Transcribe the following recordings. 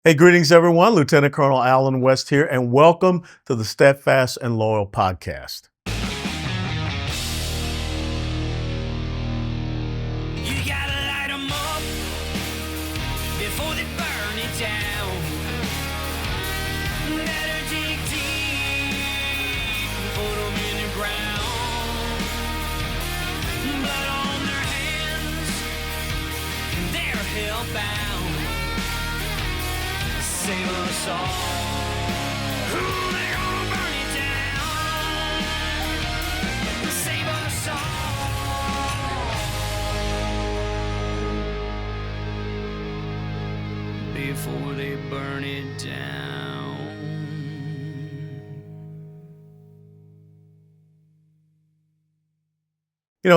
Hey, greetings, everyone. Lieutenant Colonel Alan West here, and welcome to the Steadfast and Loyal podcast. You gotta light 'em up before they burn it down. Better dig deep, put 'em in the ground. Blood on their hands, they're hellbound. Save us all. They're gonna burn it down. Save us all before they burn it down.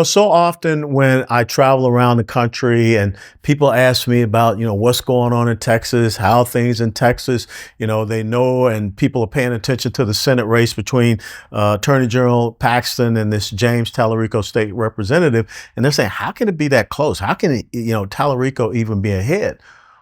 So often when I travel around the country and people ask me about, what's going on in Texas, how things in Texas, they know, and people are paying attention to the Senate race between Attorney General Paxton and this James Tallarico state representative. And they're saying, how can it be that close? How can, Tallarico even be ahead?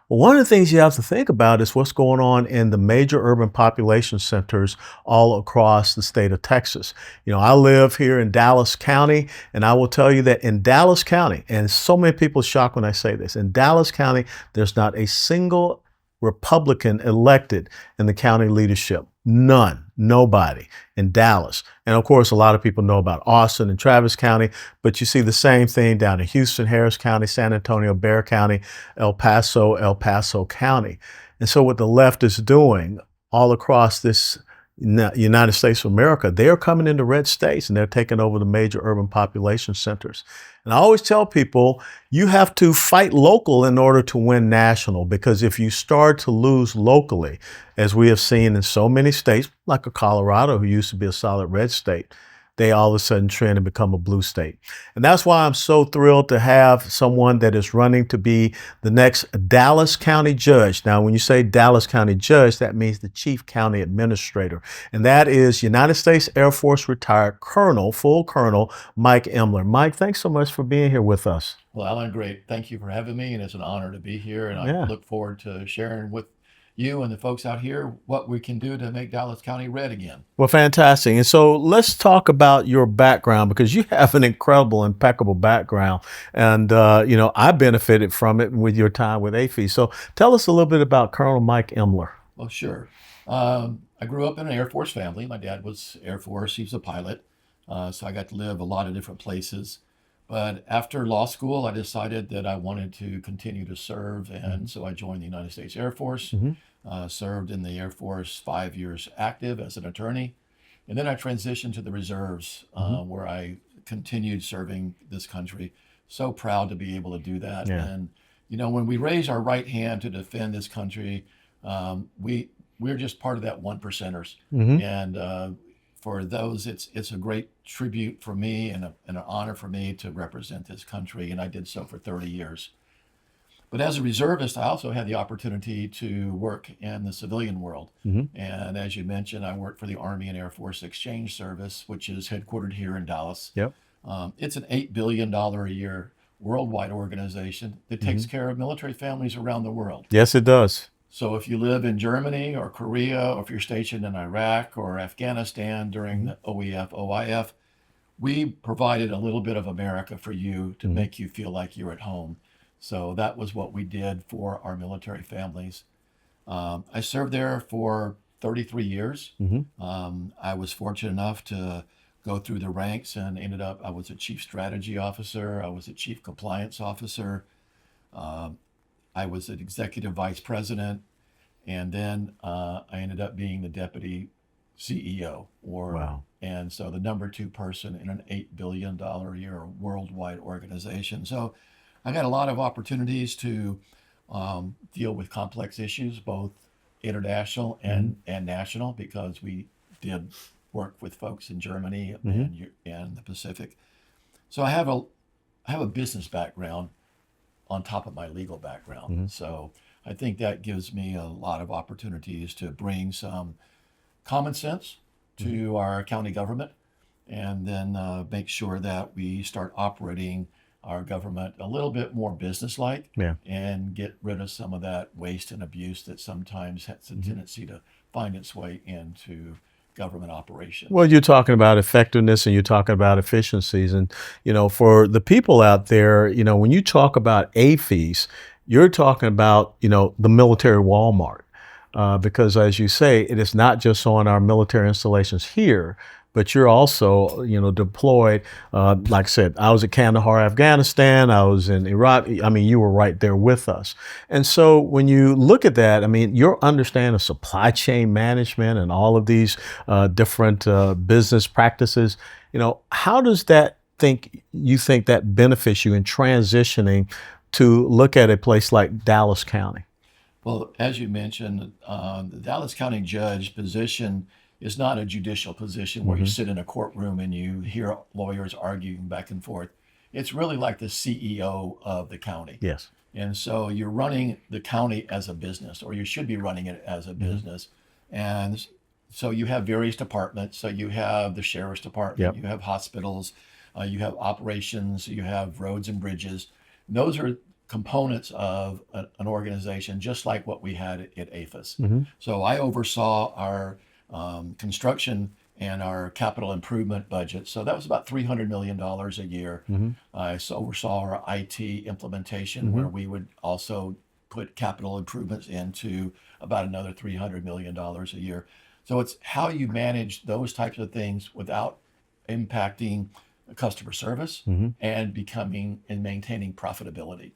Well, one of the things you have to think about is what's going on in the major urban population centers all across the state of Texas. I live here in Dallas County, and I will tell you that in Dallas County, and so many people are shocked when I say this, in Dallas County, there's not a single Republican elected in the county leadership. None, nobody in Dallas. And of course, a lot of people know about Austin and Travis County, but you see the same thing down in Houston, Harris County, San Antonio, Bexar County, El Paso County. And so what the left is doing all across this United States of America, they're coming into red states and they're taking over the major urban population centers. And I always tell people, you have to fight local in order to win national, because if you start to lose locally, as we have seen in so many states, like a Colorado, who used to be a solid red state, they all of a sudden trend and become a blue state. And that's why I'm so thrilled to have someone that is running to be the next Dallas County judge. Now, when you say Dallas County judge, that means the chief county administrator. And that is United States Air Force retired Colonel, full Colonel, Mike Immler. Mike, thanks so much for being here with us. Well, Alan, great. Thank you for having me, and it's an honor to be here. And I look forward to sharing with you and the folks out here what we can do to make Dallas County red again. Well, fantastic. And so let's talk about your background, because you have an incredible, impeccable background. And, I benefited from it with your time with AFI. So tell us a little bit about Colonel Mike Immler. Well, sure. I grew up in an Air Force family. My dad was Air Force. He was a pilot. So I got to live a lot of different places. But after law school, I decided that I wanted to continue to serve. And so I joined the United States Air Force. Served in the Air Force 5 years active as an attorney. And then I transitioned to the reserves, where I continued serving this country. So proud to be able to do that. Yeah. And, when we raise our right hand to defend this country, we're just part of that 1%ers. And for those, it's a great tribute for me and an honor for me to represent this country. And I did so for 30 years. But as a reservist, I also had the opportunity to work in the civilian world. And as you mentioned, I worked for the Army and Air Force Exchange Service, which is headquartered here in Dallas. Yep. It's an $8 billion a year worldwide organization that takes care of military families around the world. Yes, it does. So if you live in Germany or Korea, or if you're stationed in Iraq or Afghanistan during the OEF, OIF, we provided a little bit of America for you to make you feel like you're at home. So that was what we did for our military families. I served there for 33 years. I was fortunate enough to go through the ranks and ended up, I was a chief strategy officer. I was a chief compliance officer. I was an executive vice president. And then I ended up being the deputy CEO. Wow. And so the number 2 person in an $8 billion a year worldwide organization. So I got a lot of opportunities to deal with complex issues, both international and national, because we did work with folks in Germany and the Pacific. So I have a business background on top of my legal background. So I think that gives me a lot of opportunities to bring some common sense to our county government, and then make sure that we start operating our government a little bit more businesslike Yeah. and get rid of some of that waste and abuse that sometimes has a tendency to find its way into government operations. Well, you're talking about effectiveness and you're talking about efficiencies. And, for the people out there, when you talk about AFES, you're talking about, the military Walmart. Because as you say, it is not just on our military installations here, but you're also, deployed. Like I said, I was at Kandahar, Afghanistan. I was in Iraq. I mean, you were right there with us. And so when you look at that, I mean, your understanding of supply chain management and all of these different business practices, how does you think that benefits you in transitioning to look at a place like Dallas County? Well, as you mentioned, the Dallas County judge position is not a judicial position where you sit in a courtroom and you hear lawyers arguing back and forth. It's really like the CEO of the county. Yes. And so you're running the county as a business, or you should be running it as a business. And so you have various departments. So you have the sheriff's department, Yep. you have hospitals, you have operations, you have roads and bridges. Those are components of an organization, just like what we had at AFES. So I oversaw our construction and our capital improvement budget. So that was about $300 million a year. I oversaw our IT implementation, where we would also put capital improvements into about another $300 million a year. So it's how you manage those types of things without impacting customer service and becoming and maintaining profitability.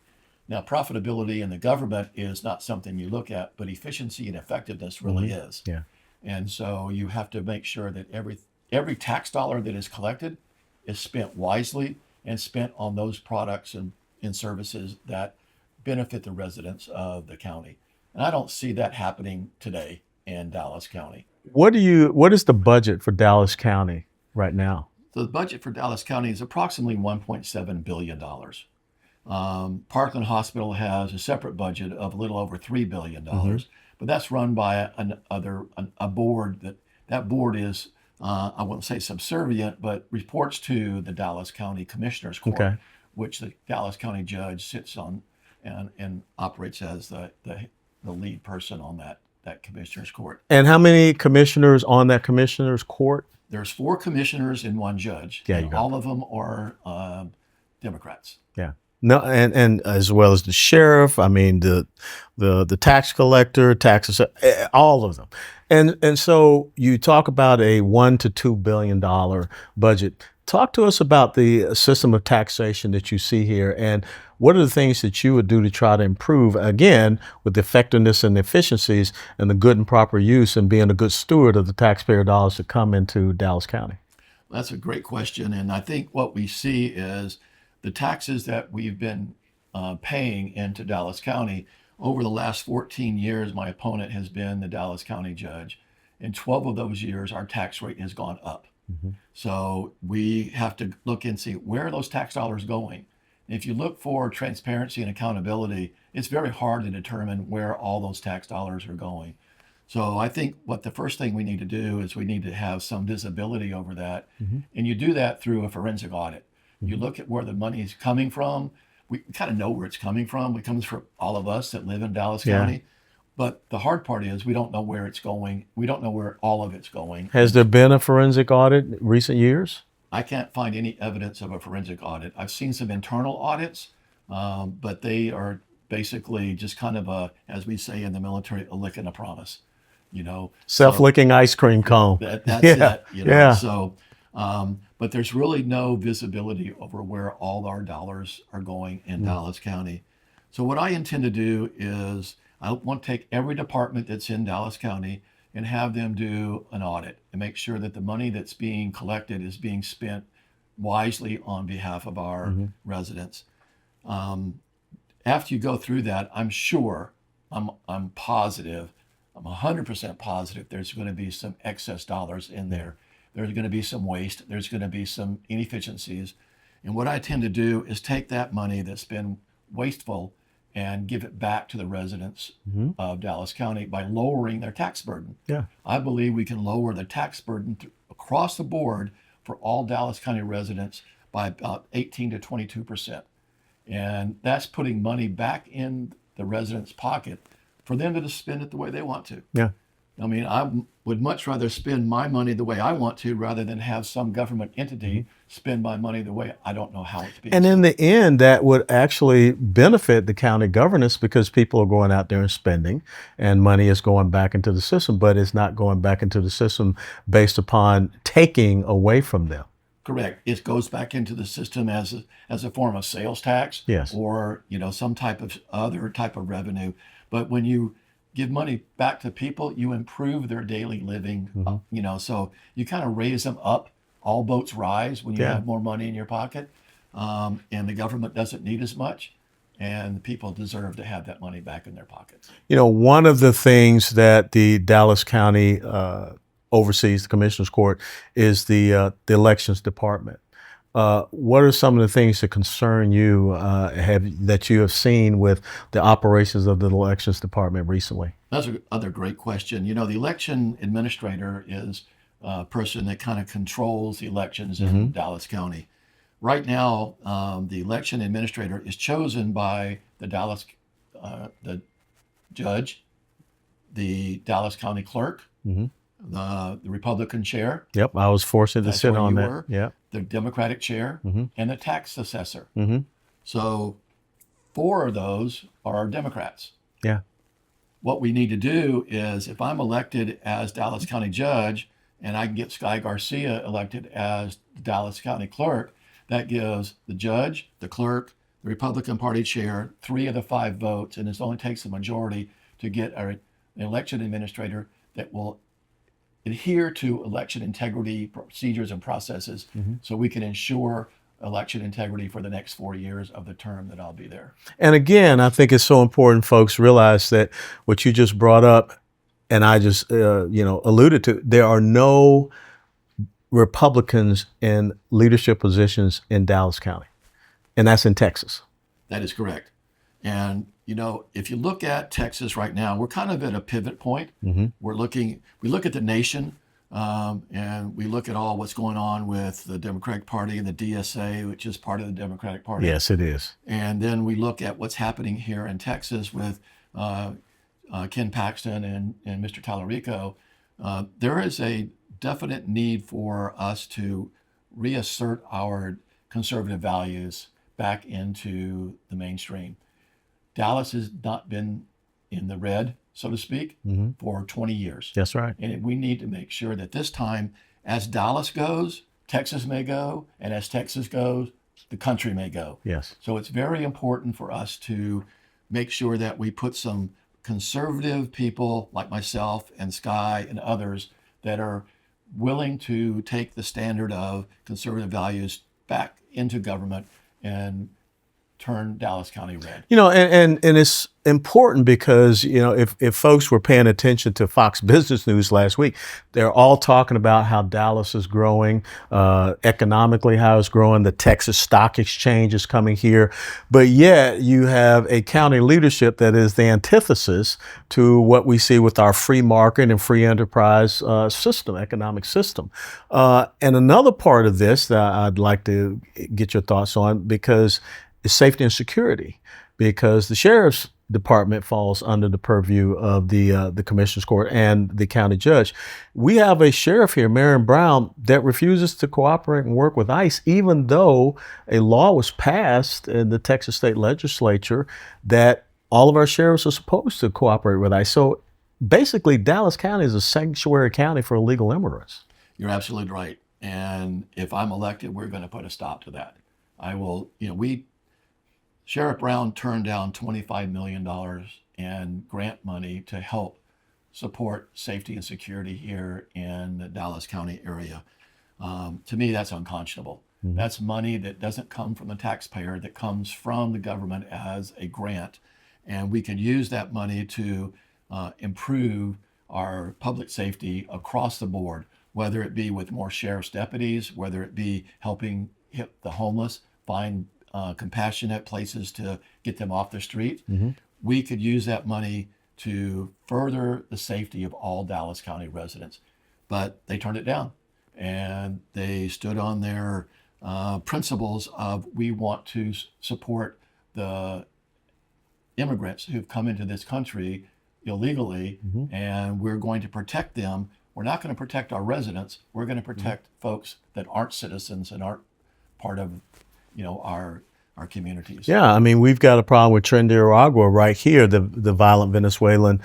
Now, profitability in the government is not something you look at, but efficiency and effectiveness really is. Yeah. And so you have to make sure that every tax dollar that is collected is spent wisely and spent on those products and services that benefit the residents of the county. And I don't see that happening today in Dallas County. What is the budget for Dallas County right now? So the budget for Dallas County is approximately $1.7 billion. Parkland Hospital has a separate budget of a little over $3 billion, but that's run by a board that board is, I wouldn't say subservient, but reports to the Dallas County Commissioners Court, Okay. which the Dallas County judge sits on and operates as the lead person on that Commissioners Court. And how many commissioners on that commissioners court? There's 4 commissioners and 1 judge, Yeah, and you got all of them are Democrats. Yeah. No, and as well as the sheriff, I mean the tax collector, all of them. And so you talk about a $1 to $2 billion budget. Talk to us about the system of taxation that you see here, and what are the things that you would do to try to improve, again, with the effectiveness and efficiencies and the good and proper use and being a good steward of the taxpayer dollars that come into Dallas County? That's a great question. And I think what we see is the taxes that we've been paying into Dallas County over the last 14 years. My opponent has been the Dallas County judge. In 12 of those years, our tax rate has gone up. So we have to look and see where are those tax dollars going. If you look for transparency and accountability, it's very hard to determine where all those tax dollars are going. So I think what the first thing we need to do is we need to have some visibility over that. And you do that through a forensic audit. You look at where the money is coming from. We kind of know where it's coming from. It comes from all of us that live in Dallas County. But the hard part is we don't know where it's going. We don't know where all of it's going. Has there been a forensic audit in recent years? I can't find any evidence of a forensic audit. I've seen some internal audits, but they are basically just kind of as we say in the military, a lick and a promise. Self-licking ice cream cone. That's Yeah. it. Yeah. So, but there's really no visibility over where all our dollars are going in Dallas County. So what I intend to do is I want to take every department that's in Dallas County and have them do an audit and make sure that the money that's being collected is being spent wisely on behalf of our residents. After you go through that, I'm sure, I'm positive, I'm 100% positive there's going to be some excess dollars in there. There's going to be some waste. There's going to be some inefficiencies. And what I tend to do is take that money that's been wasteful and give it back to the residents of Dallas County by lowering their tax burden. Yeah. I believe we can lower the tax burden across the board for all Dallas County residents by about 18 to 22%. And that's putting money back in the resident's pocket for them to just spend it the way they want to. Yeah. I mean, I would much rather spend my money the way I want to rather than have some government entity spend my money the way I don't know how it's being And in spent. the end, that would actually benefit the county governance because people are going out there and spending, and money is going back into the system, but it's not going back into the system based upon taking away from them. Correct. It goes back into the system as a form of sales tax, Yes. or some type of other type of revenue. But when you give money back to people, you improve their daily living. So you kind of raise them up. All boats rise when you Yeah. have more money in your pocket, and the government doesn't need as much, and the people deserve to have that money back in their pockets. One of the things that the Dallas County oversees, the Commissioner's Court, is the elections department. What are some of the things that concern you that you have seen with the operations of the elections department recently? That's another great question. The election administrator is a person that kind of controls the elections in Dallas County. Right now, the election administrator is chosen by the judge, the Dallas County clerk, the Republican chair. Yep, I was fortunate to That's sit where on you that. were. Yeah. The Democratic chair, and the tax assessor. Mm-hmm. So 4 of those are Democrats. Yeah. What we need to do is, if I'm elected as Dallas County judge and I can get Sky Garcia elected as Dallas County clerk, that gives the judge, the clerk, the Republican Party chair 3 of the 5 votes, and it only takes a majority to get an election administrator that will adhere to election integrity procedures and processes, so we can ensure election integrity for the next 4 years of the term that I'll be there. And again, I think it's so important folks realize that what you just brought up, and I just alluded to, there are no Republicans in leadership positions in Dallas County, and that's in Texas. That is correct. And if you look at Texas right now, we're kind of at a pivot point. We look at the nation, and we look at all what's going on with the Democratic Party and the DSA, which is part of the Democratic Party. Yes, it is. And then we look at what's happening here in Texas with Ken Paxton and Mr. Tallarico. There is a definite need for us to reassert our conservative values back into the mainstream. Dallas has not been in the red, so to speak, for 20 years. That's right. And we need to make sure that this time, as Dallas goes, Texas may go, and as Texas goes, the country may go. Yes. So it's very important for us to make sure that we put some conservative people like myself and Sky and others that are willing to take the standard of conservative values back into government and turn Dallas County red. And it's important because, if folks were paying attention to Fox Business News last week, they're all talking about how Dallas is growing, economically, how it's growing. The Texas Stock Exchange is coming here. But yet you have a county leadership that is the antithesis to what we see with our free market and free enterprise economic system. And another part of this that I'd like to get your thoughts on, because is safety and security, because the sheriff's department falls under the purview of the Commissioner's Court and the county judge. We have a sheriff here, Marion Brown, that refuses to cooperate and work with ICE, even though a law was passed in the Texas state legislature that all of our sheriffs are supposed to cooperate with ICE. So basically, Dallas County is a sanctuary county for illegal immigrants. You're absolutely right. And if I'm elected, we're going to put a stop to that. I will, Sheriff Brown turned down $25 million in grant money to help support safety and security here in the Dallas County area. To me, that's unconscionable. That's money that doesn't come from the taxpayer, that comes from the government as a grant. And we can use that money to improve our public safety across the board, whether it be with more sheriff's deputies, whether it be helping hit the homeless, find compassionate places to get them off the street. We could use that money to further the safety of all Dallas County residents. But they turned it down, and they stood on their principles of, we want to support the immigrants who've come into this country illegally, and we're going to protect them. We're not going to protect our residents. We're going to protect folks that aren't citizens and aren't part of, our communities. Yeah, I mean, we've got a problem with Trinidad right here, the violent Venezuelan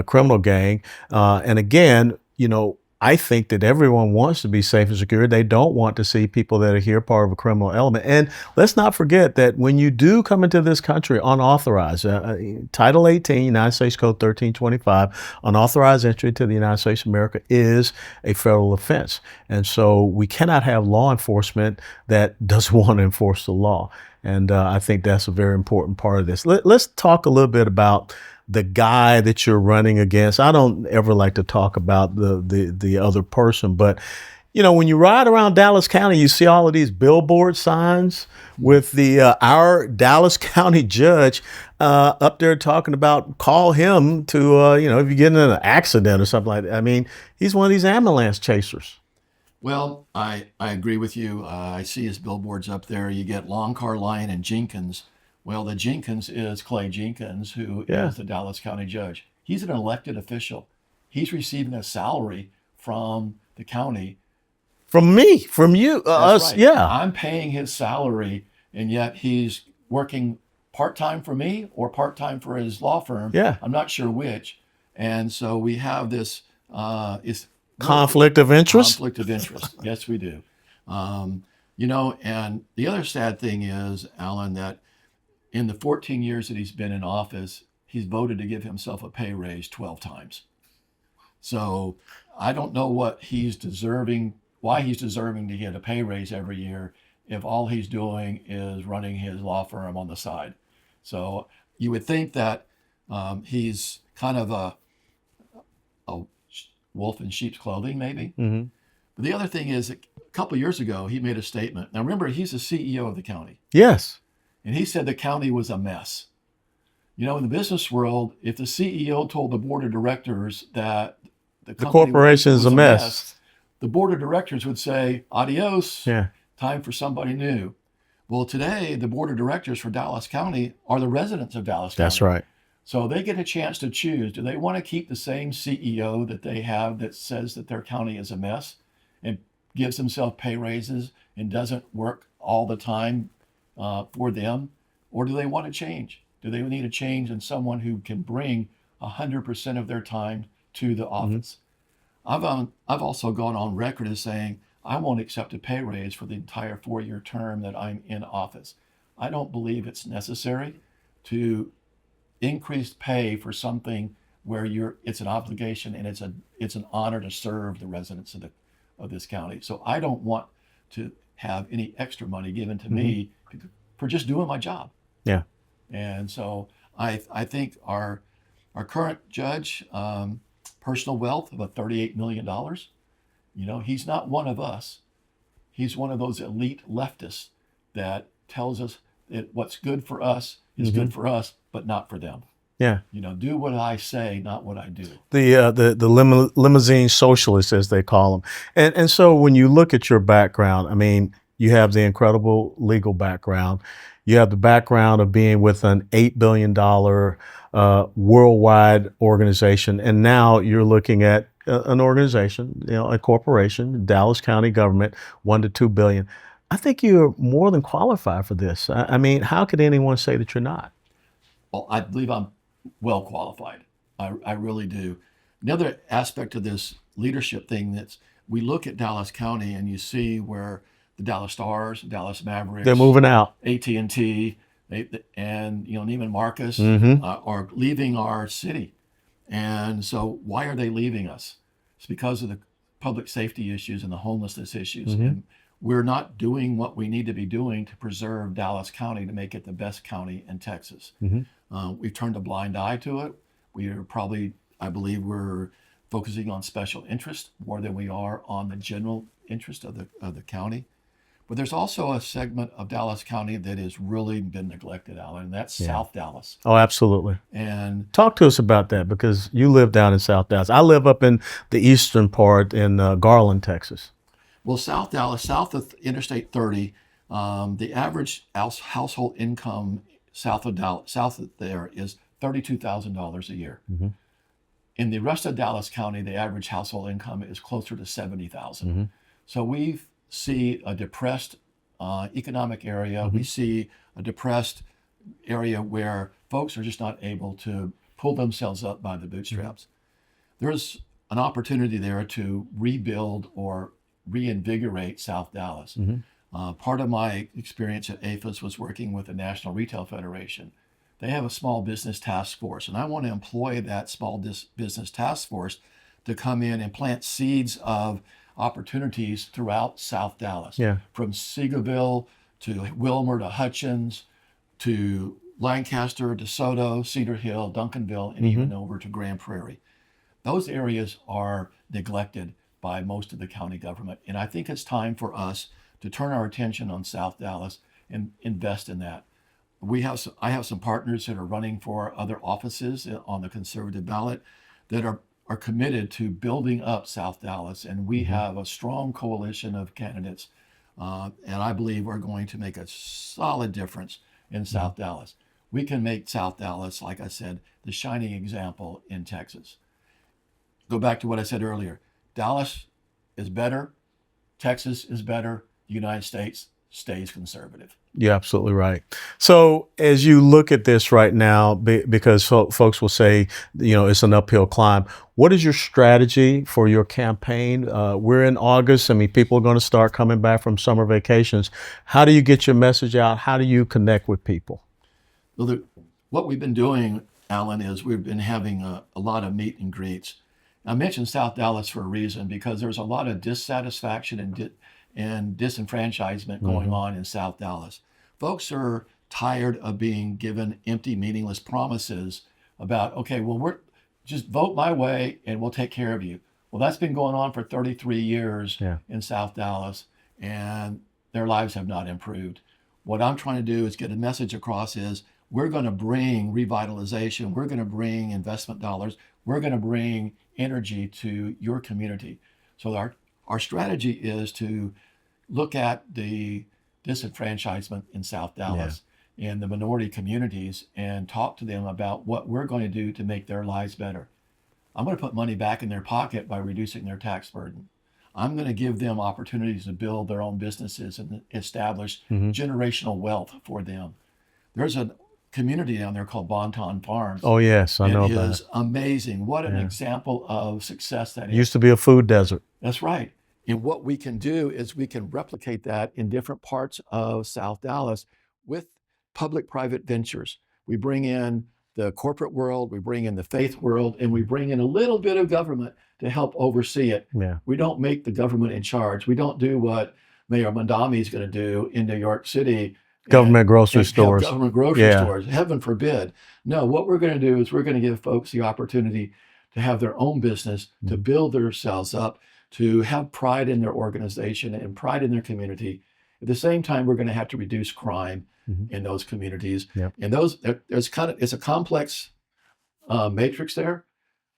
criminal gang. And again, I think that everyone wants to be safe and secure. They don't want to see people that are here part of a criminal element. And let's not forget that when you do come into this country unauthorized, Title 18, United States Code 1325, unauthorized entry to the United States of America is a federal offense. And so we cannot have law enforcement that doesn't want to enforce the law. And I think that's a very important part of this. Let's talk a little bit about the guy that you're running against. I don't ever like to talk about the other person, but when you ride around Dallas County, you see all of these billboard signs with our Dallas County judge up there talking about call him to if you get in an accident or something like that. I mean, he's one of these ambulance chasers. Well, I agree with you. I see his billboards up there. You get Long Car Line and Jenkins. Well, the Jenkins is Clay Jenkins, who is the Dallas County judge. He's an elected official. He's receiving a salary from the county. From me, from you, us, right. Yeah. I'm paying his salary, and yet he's working part-time for me or part-time for his law firm. Yeah. I'm not sure which. And so we have this conflict of interest. Conflict of interest. Yes, we do. And the other sad thing is, Alan, that in the 14 years that he's been in office, he's voted to give himself a pay raise 12 times. So I don't know why he's deserving to get a pay raise every year if all he's doing is running his law firm on the side. So you would think that he's kind of a wolf in sheep's clothing, maybe. Mm-hmm. But the other thing is, a couple of years ago, he made a statement. Now, remember, he's the CEO of the county. Yes. And he said the county was a mess. In the business world, if the CEO told the board of directors that the corporation is a mess, the board of directors would say, adios, yeah, time for somebody new. Well, today, the board of directors for Dallas County are the residents of Dallas County. That's right. So they get a chance to choose. Do they want to keep the same CEO that they have that says that their county is a mess and gives himself pay raises and doesn't work all the time for them? Or do they want to change? Do they need a change in someone who can bring 100% of their time to the office? I've also gone on record as saying I won't accept a pay raise for the entire 4-year term that I'm in office. I don't believe it's necessary to increase pay for something where it's an obligation and it's an honor to serve the residents of this county. So I don't want to have any extra money given to me for just doing my job. Yeah. And so I think our current judge, personal wealth of $38 million, he's not one of us. He's one of those elite leftists that tells us that what's good for us is good for us, but not for them. Yeah. Do what I say, not what I do. The limousine socialists, as they call them. And so when you look at your background, I mean, you have the incredible legal background. You have the background of being with an $8 billion worldwide organization. And now you're looking at an organization, a corporation, Dallas County government, $1 to $2 billion. I think you're more than qualified for this. I mean, how could anyone say that you're not? Well, I believe I'm well qualified. I really do. Another aspect of this leadership thing that's we look at Dallas County and you see where the Dallas Stars, Dallas Mavericks, they're moving out. AT&T, and Neiman Marcus are leaving our city. And so why are they leaving us? It's because of the public safety issues and the homelessness issues. And we're not doing what we need to be doing to preserve Dallas County to make it the best county in Texas. We've turned a blind eye to it. I believe we're focusing on special interest more than we are on the general interest of the county. But there's also a segment of Dallas County that has really been neglected, Alan, and that's South Dallas. Oh, absolutely. And talk to us about that, because you live down in South Dallas. I live up in the eastern part in Garland, Texas. Well, South Dallas, south of Interstate 30, the average household income south of Dallas, south of there is $32,000 a year. Mm-hmm. In the rest of Dallas County, the average household income is closer to 70,000. Mm-hmm. So we see a depressed economic area. Mm-hmm. We see a depressed area where folks are just not able to pull themselves up by the bootstraps. There's an opportunity there to rebuild or reinvigorate South Dallas. Part of my experience at APHIS was working with the National Retail Federation. They have a small business task force, and I want to employ that small business task force to come in and plant seeds of opportunities throughout South Dallas, Yeah. from Seagoville to Wilmer to Hutchins to Lancaster, DeSoto, Cedar Hill, Duncanville, and even over to Grand Prairie. Those areas are neglected by most of the county government, and I think it's time for us to turn our attention on South Dallas and invest in that. I have some partners that are running for other offices on the conservative ballot that are committed to building up South Dallas, and we have a strong coalition of candidates, and I believe we're going to make a solid difference in South Dallas. We can make South Dallas, like I said, the shining example in Texas. Go back to what I said earlier. Dallas is better, Texas is better, the United States stays conservative. You're absolutely right. So as you look at this right now, because folks will say, it's an uphill climb. What is your strategy for your campaign? We're in August. I mean, people are going to start coming back from summer vacations. How do you get your message out? How do you connect with people? Well, what we've been doing, Alan, is we've been having a lot of meet and greets. I mentioned South Dallas for a reason, because there's a lot of dissatisfaction and disenfranchisement going on in South Dallas. Folks are tired of being given empty, meaningless promises about, okay, well, we're just vote my way and we'll take care of you. Well, that's been going on for 33 years in South Dallas, and their lives have not improved. What I'm trying to do is get a message across is we're going to bring revitalization, we're going to bring investment dollars, we're going to bring energy to your community. So our strategy is to look at the disenfranchisement in South Dallas and the minority communities and talk to them about what we're going to do to make their lives better. I'm going to put money back in their pocket by reducing their tax burden. I'm going to give them opportunities to build their own businesses and establish generational wealth for them. There's a community down there called Bonton Farms. Oh, yes, I know about it. It is amazing. What an example of success that is. Used to be a food desert. That's right. And what we can do is we can replicate that in different parts of South Dallas with public-private ventures. We bring in the corporate world, we bring in the faith world, and we bring in a little bit of government to help oversee it. We don't make the government in charge. We don't do what Mayor Mondami is going to do in New York City. Government grocery stores. Government grocery stores, heaven forbid. No, what we're going to do is we're going to give folks the opportunity to have their own business, to build themselves up, to have pride in their organization and pride in their community. At the same time, we're going to have to reduce crime in those communities. And it's a complex matrix there,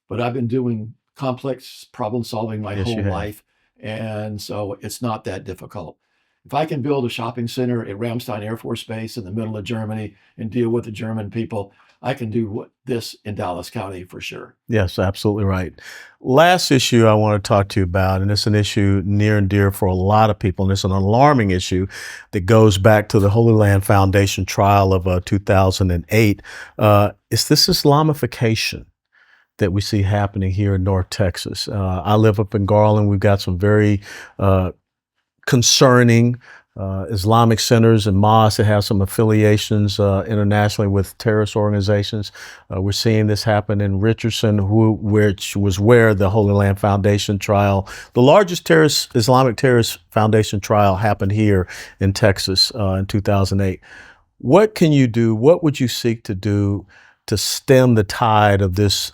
but I've been doing complex problem solving my whole life. And so it's not that difficult. If I can build a shopping center at Ramstein Air Force Base in the middle of Germany and deal with the German people, I can do this in Dallas County for sure. Yes, absolutely right. Last issue I want to talk to you about, and it's an issue near and dear for a lot of people, and it's an alarming issue that goes back to the Holy Land Foundation trial of 2008. It's this Islamification that we see happening here in North Texas. I live up in Garland. We've got some very concerning Islamic centers and mosques that have some affiliations internationally with terrorist organizations. We're seeing this happen in Richardson, which was where the Holy Land Foundation trial, the largest Islamic terrorist foundation trial, happened here in Texas in 2008. What can you do? What would you seek to do to stem the tide of this,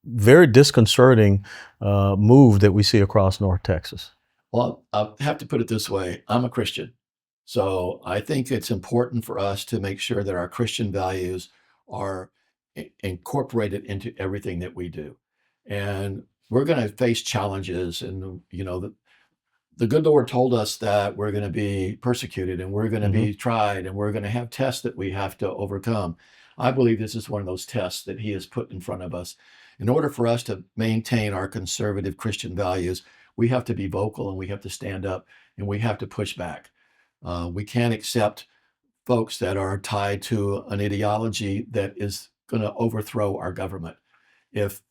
very disconcerting move that we see across North Texas? Well, I have to put it this way. I'm a Christian. So I think it's important for us to make sure that our Christian values are incorporated into everything that we do. And we're going to face challenges. And, the good Lord told us that we're going to be persecuted and we're going to be tried and we're going to have tests that we have to overcome. I believe this is one of those tests that He has put in front of us. In order for us to maintain our conservative Christian values, we have to be vocal and we have to stand up and we have to push back. We can't accept folks that are tied to an ideology that is going to overthrow our government. If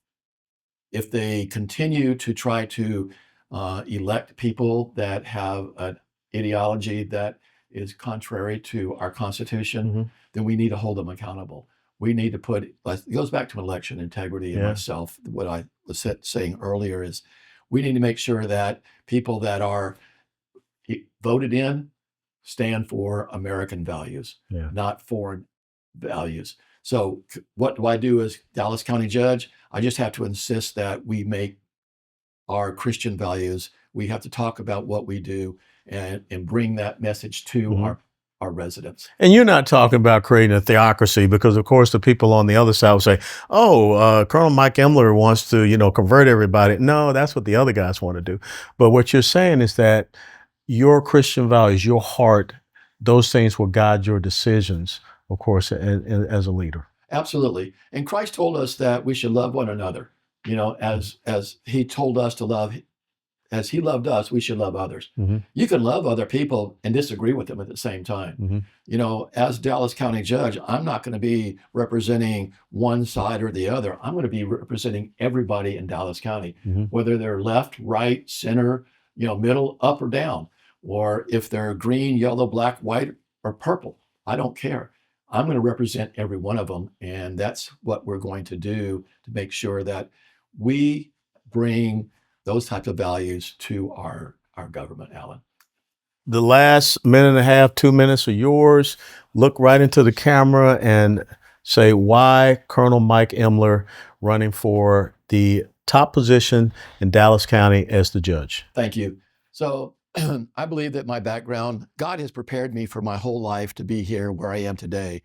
they continue to try to elect people that have an ideology that is contrary to our Constitution, then we need to hold them accountable. We need to put, it goes back to election integrity and myself. What I was saying earlier is we need to make sure that people that are voted in stand for American values, not foreign values. So what do I do as Dallas County Judge? I just have to insist that we make our Christian values. We have to talk about what we do and bring that message to our residents. And you're not talking about creating a theocracy, because of course the people on the other side will say, oh, Colonel Mike Immler wants to, convert everybody. No, that's what the other guys want to do. But what you're saying is that your Christian values, your heart, those things will guide your decisions, of course, as a leader. Absolutely. And Christ told us that we should love one another, as He told us to love. As He loved us, we should love others. You can love other people and disagree with them at the same time. As Dallas County Judge, I'm not going to be representing one side or the other. I'm going to be representing everybody in Dallas County, whether they're left, right, center, middle, up or down, or if they're green, yellow, black, white, or purple. I don't care. I'm going to represent every one of them. And that's what we're going to do to make sure that we bring those types of values to our government, Alan. The last minute and a half, 2 minutes are yours. Look right into the camera and say why Colonel Mike Immler running for the top position in Dallas County as the judge. Thank you. So I believe that my background, God has prepared me for my whole life to be here where I am today.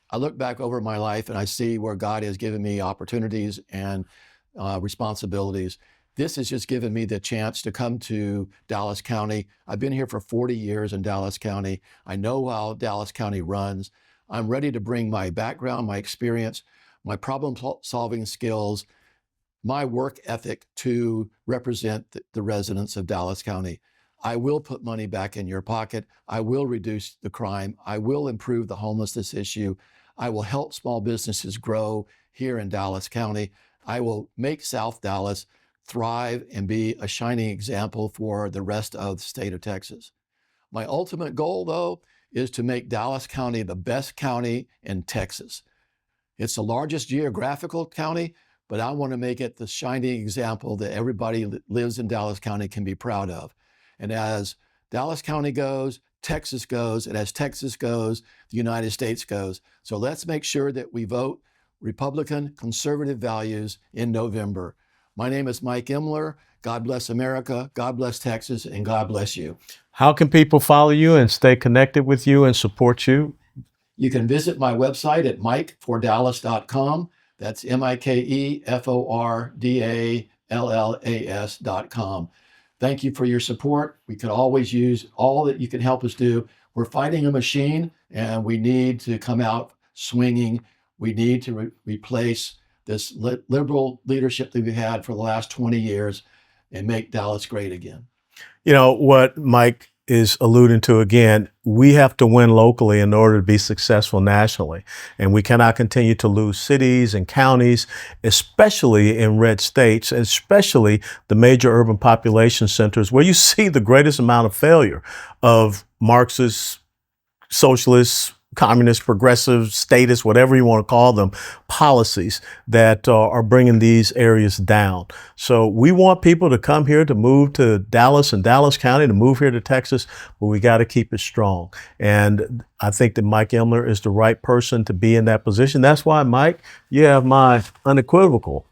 I look back over my life and I see where God has given me opportunities and responsibilities. This has just given me the chance to come to Dallas County. I've been here for 40 years in Dallas County. I know how Dallas County runs. I'm ready to bring my background, my experience, my problem-solving skills, my work ethic to represent the residents of Dallas County. I will put money back in your pocket. I will reduce the crime. I will improve the homelessness issue. I will help small businesses grow here in Dallas County. I will make South Dallas thrive and be a shining example for the rest of the state of Texas. My ultimate goal, though, is to make Dallas County the best county in Texas. It's the largest geographical county, but I want to make it the shining example that everybody that lives in Dallas County can be proud of. And as Dallas County goes, Texas goes, and as Texas goes, the United States goes. So let's make sure that we vote Republican conservative values in November. My name is Mike Immler. God bless America, God bless Texas, and God bless you. How can people follow you and stay connected with you and support you? You can visit my website at mikefordallas.com. That's MikeFordallas.com. Thank you for your support. We could always use all that you can help us do. We're fighting a machine, and we need to come out swinging. We need to replace this liberal leadership that we've had for the last 20 years and make Dallas great again. What Mike is alluding to again, we have to win locally in order to be successful nationally. And we cannot continue to lose cities and counties, especially in red states, especially the major urban population centers where you see the greatest amount of failure of Marxist, socialist, communist, progressive, statist, whatever you want to call them, policies that are bringing these areas down. So we want people to come here, to move to Dallas and Dallas County, to move here to Texas, but we got to keep it strong. And I think that Mike Immler is the right person to be in that position. That's why, Mike, you have my unequivocal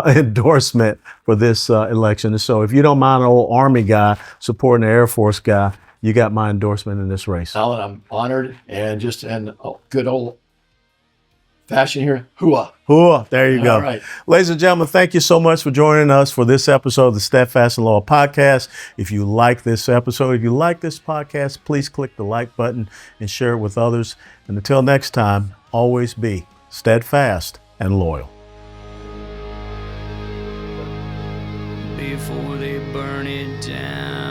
endorsement for this election. And so if you don't mind an old Army guy supporting an Air Force guy, you got my endorsement in this race. Alan, I'm honored and just a good old fashion here. Hooah. Hooah. There you go. All right. Ladies and gentlemen, thank you so much for joining us for this episode of the Steadfast and Loyal podcast. If you like this episode, if you like this podcast, please click the like button and share it with others. And until next time, always be steadfast and loyal. Before they burn it down.